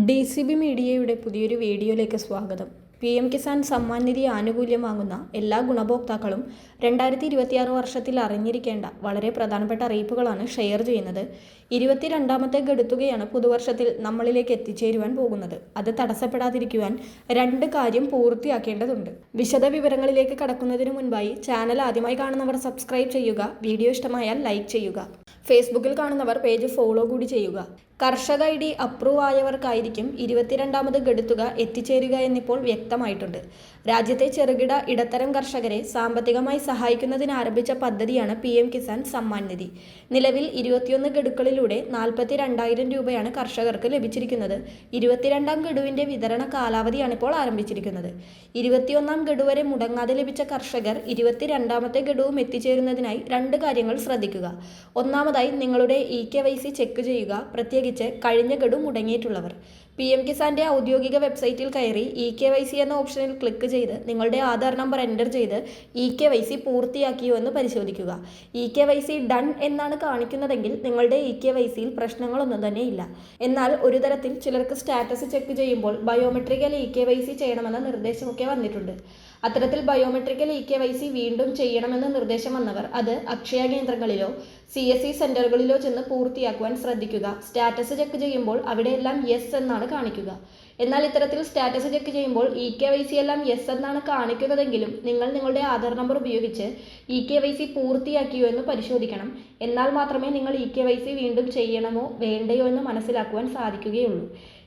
DCB മീഡിയയുടെ പുതിയൊരു വീഡിയോയിലേക്ക് സ്വാഗതം. PM കിസാൻ സമ്മാൻ നിധി ആനുകൂല്യം വാങ്ങുന്ന എല്ലാ ഗുണഭോക്താക്കളും 2026 വർഷത്തിൽ അറിഞ്ഞിരിക്കേണ്ട വളരെ പ്രധാനപ്പെട്ട അറിയിപ്പുകളാണ് ഷെയർ ചെയ്യുന്നത്. 22ാമത്തെ ഗഡുത്തുകയാണ് പുതുവർഷത്തിൽ നമ്മളിലേക്ക് എത്തിച്ചേരുവാൻ പോകുന്നത്. അത് തടസ്സപ്പെടാതിരിക്കുവാൻ 2 കാര്യം പൂർത്തിയാക്കേണ്ടതുണ്ട്. വിശദ വിവരങ്ങളിലേക്ക് കടക്കുന്നതിന് മുൻപായി ചാനൽ ആദ്യമായി കാണുന്നവർ സബ്സ്ക്രൈബ് ചെയ്യുക. വീഡിയോ ഇഷ്ടമായാൽ ലൈക്ക് ചെയ്യുക. ഫേസ്ബുക്കിൽ കാണുന്നവർ പേജ് ഫോളോ കൂടി ചെയ്യുക. കർഷക ID അപ്രൂവ് ആയവർക്കായിരിക്കും 22ാമത് ഗഡുത്തുക എത്തിച്ചേരുക എന്നിപ്പോൾ വ്യക്തമായിട്ടുണ്ട്. രാജ്യത്തെ ചെറുകിട ഇടത്തരം കർഷകരെ സാമ്പത്തികമായി സഹായിക്കുന്നതിന് ആരംഭിച്ച പദ്ധതിയാണ് PM കിസാൻ സമ്മാൻ നിധി. നിലവിൽ 21 ഗഡുക്കളിലൂടെ 42,000 രൂപയാണ് കർഷകർക്ക് ലഭിച്ചിരിക്കുന്നത്. 22ാം ഗഡുവിന്റെ വിതരണ കാലാവധിയാണിപ്പോൾ ആരംഭിച്ചിരിക്കുന്നത്. 21ാം ഗഡു വരെ മുടങ്ങാതെ ലഭിച്ച കർഷകർ 22ാമത്തെ ഗഡുവും എത്തിച്ചേരുന്നതിനായി 2 കാര്യങ്ങൾ ശ്രദ്ധിക്കുക. ഒന്നാമതായി നിങ്ങളുടെ EKYC ചെക്ക് ചെയ്യുക. പ്രത്യേകിച്ച് കഴിഞ്ഞ ഗഡു മുടങ്ങിയിട്ടുള്ളവർ PM കിസാന്റെ ഔദ്യോഗിക വെബ്സൈറ്റിൽ കയറി EKYC എന്ന ഓപ്ഷനിൽ ക്ലിക്ക് ചെയ്ത് നിങ്ങളുടെ ആധാർ നമ്പർ എൻ്റർ ചെയ്ത് EKYC പൂർത്തിയാക്കിയോ എന്ന് പരിശോധിക്കുക. EKYC ഡൺ എന്നാണ് കാണിക്കുന്നതെങ്കിൽ നിങ്ങളുടെ EKYCയിൽ പ്രശ്നങ്ങളൊന്നും തന്നെ ഇല്ല. എന്നാൽ ഒരു തരത്തിൽ ചിലർക്ക് സ്റ്റാറ്റസ് ചെക്ക് ചെയ്യുമ്പോൾ ബയോമെട്രിക്കൽ EKYC ചെയ്യണമെന്ന നിർദ്ദേശമൊക്കെ വന്നിട്ടുണ്ട്. അത്തരത്തിൽ ബയോമെട്രിക്കൽ EKYC വീണ്ടും ചെയ്യണമെന്ന നിർദ്ദേശം വന്നവർ അത് അക്ഷയ കേന്ദ്രങ്ങളിലോ CSC സെന്ററുകളിലോ ചെന്ന് പൂർത്തിയാക്കുവാൻ ശ്രദ്ധിക്കുക. സ്റ്റാറ്റസ് ചെക്ക് ചെയ്യുമ്പോൾ അവിടെയെല്ലാം യെസ് എന്നാണ് കാണിക്കുക. എന്നാൽ ഇത്തരത്തിൽ സ്റ്റാറ്റസ് ചെക്ക് ചെയ്യുമ്പോൾ EKYC എല്ലാം യെസ് എന്നാണ് കാണിക്കുന്നതെങ്കിലും നിങ്ങൾ നിങ്ങളുടെ ആധാർ നമ്പർ ഉപയോഗിച്ച് EKYC പൂർത്തിയാക്കിയോ എന്ന് പരിശോധിക്കണം. എന്നാൽ മാത്രമേ നിങ്ങൾ EKYC വീണ്ടും ചെയ്യണമോ വേണ്ടയോ എന്ന് മനസ്സിലാക്കുവാൻ സാധിക്കുകയുള്ളൂ.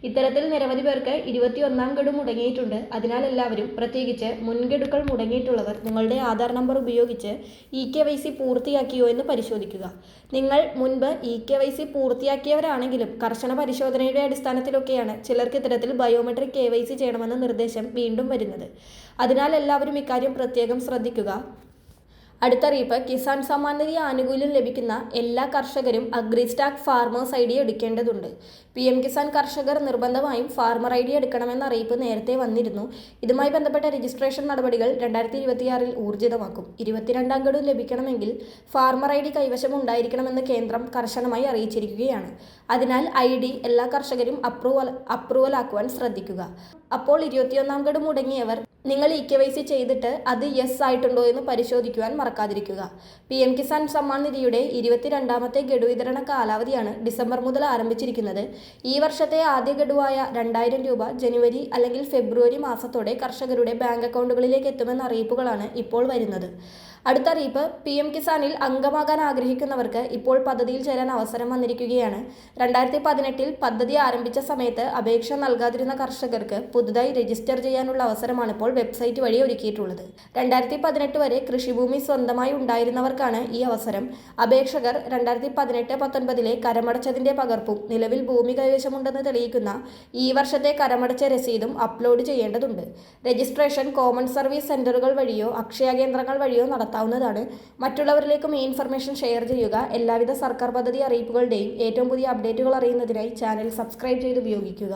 ഇത്തരത്തിൽ നിരവധി പേർക്ക് 21ാം ഗഡു മുടങ്ങിയിട്ടുണ്ട്. അതിനാൽ എല്ലാവരും, പ്രത്യേകിച്ച് മുൻഗഡുക്കൾ മുടങ്ങിയിട്ടുള്ളവർ, നിങ്ങളുടെ ആധാർ നമ്പർ ഉപയോഗിച്ച് EKYC പൂർത്തിയാക്കിയോ എന്ന് പരിശോധിക്കുക. നിങ്ങൾ മുൻപ് EKYC പൂർത്തിയാക്കിയവരാണെങ്കിലും കർശന പരിശോധനയുടെ അടിസ്ഥാനത്തിലൊക്കെയാണ് ചിലർക്ക് ഇത്തരത്തിൽ ബയോമെട്രിക് KYC ചെയ്യണമെന്ന നിർദ്ദേശം വീണ്ടും വരുന്നത്. അതിനാൽ എല്ലാവരും ഇക്കാര്യം പ്രത്യേകം ശ്രദ്ധിക്കുക. അടുത്തറിയിപ്പ്, കിസാൻ സമ്മാൻ നിധി ആനുകൂല്യം ലഭിക്കുന്ന എല്ലാ കർഷകരും അഗ്രിസ്റ്റാക്ക് ഫാർമേഴ്സ് ID എടുക്കേണ്ടതുണ്ട്. PM കിസാൻ കർഷകർ നിർബന്ധമായും ഫാർമർ ID എടുക്കണമെന്ന അറിയിപ്പ് നേരത്തെ വന്നിരുന്നു. ഇതുമായി ബന്ധപ്പെട്ട രജിസ്ട്രേഷൻ നടപടികൾ 2026 ഊർജിതമാക്കും. 22ാം ഗഡു ലഭിക്കണമെങ്കിൽ ഫാർമർ ID കൈവശം ഉണ്ടായിരിക്കണമെന്ന് കേന്ദ്രം കർശനമായി അറിയിച്ചിരിക്കുകയാണ്. അതിനാൽ ID എല്ലാ കർഷകരും അപ്രൂവൽ ആക്കുവാൻ ശ്രദ്ധിക്കുക. അപ്പോൾ 21ാം ഗഡു മുടങ്ങിയവർ നിങ്ങൾ EKYC ചെയ്തിട്ട് അത് യെസ് ആയിട്ടുണ്ടോ എന്ന് പരിശോധിക്കുവാൻ മറക്കാതിരിക്കുക. PM കിസാൻ സമ്മാൻ നിധിയുടെ 22ാമത്തെ ഗഡു വിതരണ കാലാവധിയാണ് ഡിസംബർ മുതൽ ആരംഭിച്ചിരിക്കുന്നത്. ഈ വർഷത്തെ ആദ്യ ഗഡുവായ 2,000 രൂപ ജനുവരി അല്ലെങ്കിൽ ഫെബ്രുവരി മാസത്തോടെ കർഷകരുടെ ബാങ്ക് അക്കൗണ്ടുകളിലേക്ക് എത്തുമെന്ന അറിയിപ്പുകളാണ് ഇപ്പോൾ വരുന്നത്. അടുത്ത അറിയിപ്പ്, PM കിസാനിൽ അംഗമാകാൻ ആഗ്രഹിക്കുന്നവർക്ക് ഇപ്പോൾ പദ്ധതിയിൽ ചേരാൻ അവസരം വന്നിരിക്കുകയാണ്. 2018 പദ്ധതി ആരംഭിച്ച സമയത്ത് അപേക്ഷ നൽകാതിരുന്ന കർഷകർക്ക് പുതുതായി രജിസ്റ്റർ ചെയ്യാനുള്ള അവസരമാണ് ഇപ്പോൾ വെബ്സൈറ്റ് വഴി ഒരുക്കിയിട്ടുള്ളത്. 2018 വരെ കൃഷിഭൂമി സ്വന്തമായി ഉണ്ടായിരുന്നവർക്കാണ് ഈ അവസരം. അപേക്ഷകർ 2018-19 കരമടച്ചതിന്റെ പകർപ്പും നിലവിൽ ഭൂമി കൈവശമുണ്ടെന്ന് തെളിയിക്കുന്ന ഈ വർഷത്തെ കരമടച്ച രസീതും അപ്ലോഡ് ചെയ്യേണ്ടതുണ്ട്. രജിസ്ട്രേഷൻ കോമൺ സർവീസ് സെന്ററുകൾ വഴിയോ അക്ഷയ കേന്ദ്രങ്ങൾ വഴിയോ നടത്താവുന്നതാണ്. മറ്റുള്ളവരിലേക്കും ഈ ഇൻഫർമേഷൻ ഷെയർ ചെയ്യുക. എല്ലാവിധ സർക്കാർ പദ്ധതി അറിയിപ്പുകളുടെയും ഏറ്റവും പുതിയ അപ്ഡേറ്റുകൾ അറിയുന്നതിനായി ചാനൽ സബ്സ്ക്രൈബ് ചെയ്ത് ഉപയോഗിക്കുക.